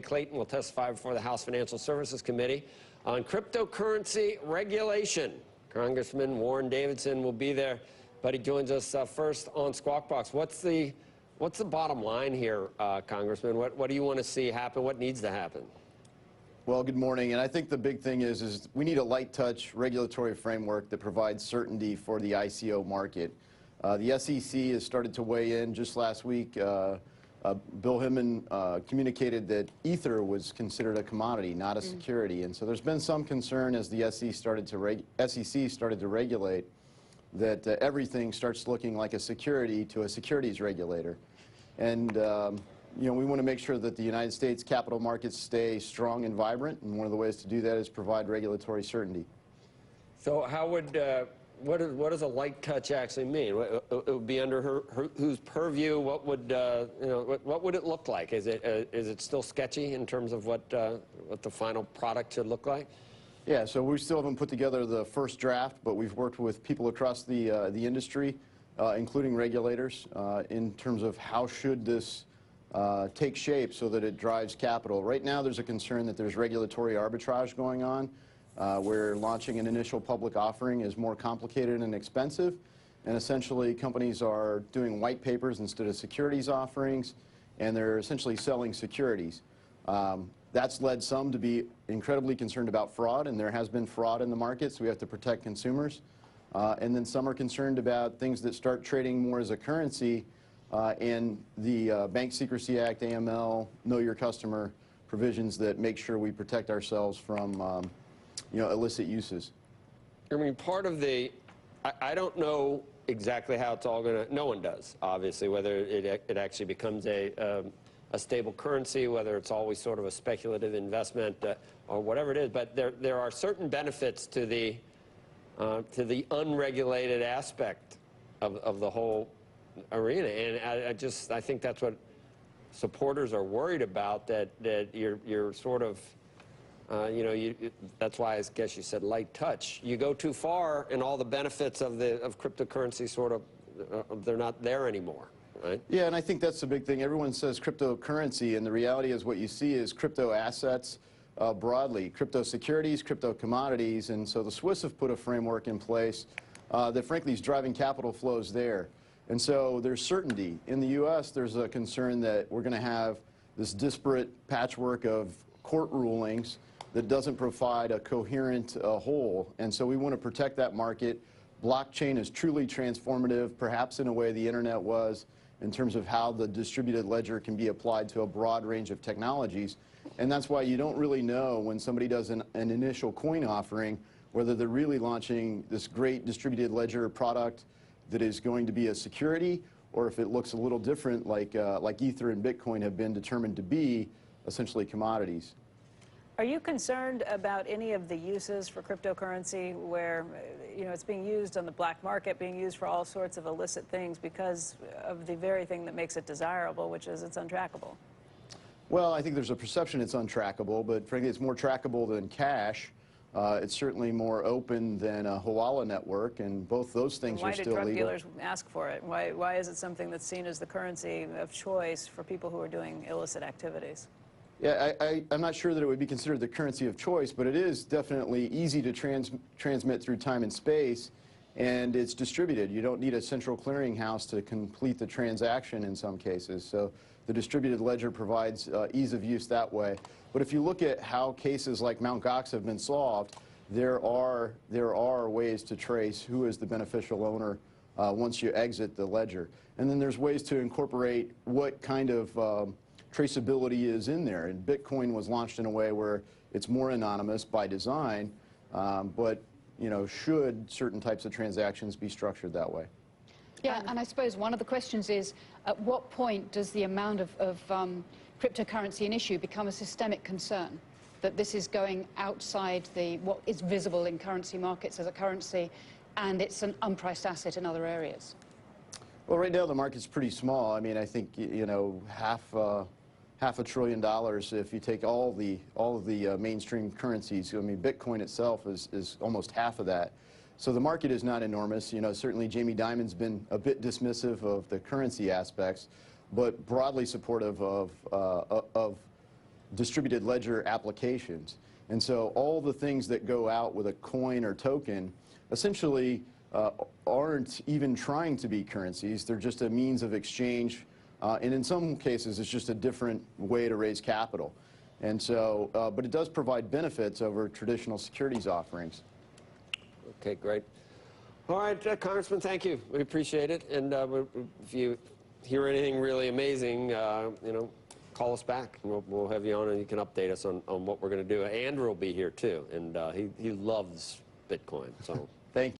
Clayton will testify before the House Financial Services Committee on cryptocurrency regulation. Congressman Warren Davidson will be there, but he joins us first on Squawk Box. What's the bottom line here, Congressman? What do you want to see happen? What needs to happen? Well, good morning. And I think the big thing is we need a light touch regulatory framework that provides certainty for the ICO market. The SEC has started to weigh in. Just last week, Bill Himman communicated that Ether was considered a commodity, not a security. And so there's been some concern as the SEC started to regulate that everything starts looking like a security to a securities regulator. And you know, we want to make sure that the United States capital markets stay strong and vibrant, and one of the ways to do that is provide regulatory certainty. So how would, what does a light touch actually mean? It would be under whose purview? What would, you know, what would it look like? Is it still sketchy in terms of what the final product should look like? Yeah, so we still haven't put together the first draft, but we've worked with people across the industry, including regulators, in terms of how should this take shape so that it drives capital. Right now there's a concern that there's regulatory arbitrage going on, where launching an initial public offering is more complicated and expensive, and essentially companies are doing white papers instead of securities offerings, and they're essentially selling securities. That's led some to be incredibly concerned about fraud, and there has been fraud in the market, so we have to protect consumers. And then some are concerned about things that start trading more as a currency, and the Bank Secrecy Act, AML, Know Your Customer provisions that make sure we protect ourselves from you know, illicit uses. I mean, part of the, I don't know exactly how it's all going to, no one does, obviously, whether it actually becomes a stable currency, whether it's always sort of a speculative investment or whatever it is, but there are certain benefits to the unregulated aspect of the whole arena, and I think that's what supporters are worried about, that you're sort of you know, that's why I guess you said light touch. You go too far, and all the benefits of cryptocurrency sort of they're not there anymore, right? Yeah, and I think that's the big thing. Everyone says cryptocurrency, and the reality is what you see is crypto assets broadly, crypto securities, crypto commodities, and so the Swiss have put a framework in place that frankly is driving capital flows there. And so there's certainty. In the U.S., there's a concern that we're going to have this disparate patchwork of court rulings that doesn't provide a coherent whole. And so we want to protect that market. Blockchain is truly transformative, perhaps in a way the internet was, in terms of how the distributed ledger can be applied to a broad range of technologies. And that's why you don't really know when somebody does an initial coin offering whether they're really launching this great distributed ledger product that is going to be a security, or if it looks a little different, like Ether and Bitcoin have been determined to be essentially commodities. Are you concerned about any of the uses for cryptocurrency where, you know, it's being used on the black market, being used for all sorts of illicit things because of the very thing that makes it desirable, which is it's untrackable? Well, I think there's a perception it's untrackable, but frankly it's more trackable than cash. It's certainly more open than a Hawala network, and both those things are still legal. Why do drug dealers ask for it? Why is it something that's seen as the currency of choice for people who are doing illicit activities? Yeah, I'm not sure that it would be considered the currency of choice, but it is definitely easy to transmit through time and space, and it's distributed. You don't need a central clearinghouse to complete the transaction in some cases. So the distributed ledger provides ease of use that way. But if you look at how cases like Mt. Gox have been solved, there are ways to trace who is the beneficial owner once you exit the ledger. And then there's ways to incorporate what kind of traceability is in there. And Bitcoin was launched in a way where it's more anonymous by design, but you know, should certain types of transactions be structured that way? Yeah, and I suppose one of the questions is, at what point does the amount of cryptocurrency in issue become a systemic concern? That this is going outside what is visible in currency markets as a currency, and it's an unpriced asset in other areas? Well, right now the market's pretty small. I mean, I think, you know, half $500 billion if you take all of the mainstream currencies. I mean, Bitcoin itself is almost half of that. So the market is not enormous. You know, certainly Jamie Dimon's been a bit dismissive of the currency aspects, but broadly supportive of distributed ledger applications. And so all the things that go out with a coin or token essentially aren't even trying to be currencies. They're just a means of exchange, and in some cases it's just a different way to raise capital. And so, but it does provide benefits over traditional securities offerings. Okay, great. All right, Congressman, thank you. We appreciate it. And if you hear anything really amazing, you know, call us back. We'll have you on, and you can update us on what we're going to do. Andrew will be here too, and he loves Bitcoin. So. Thank you.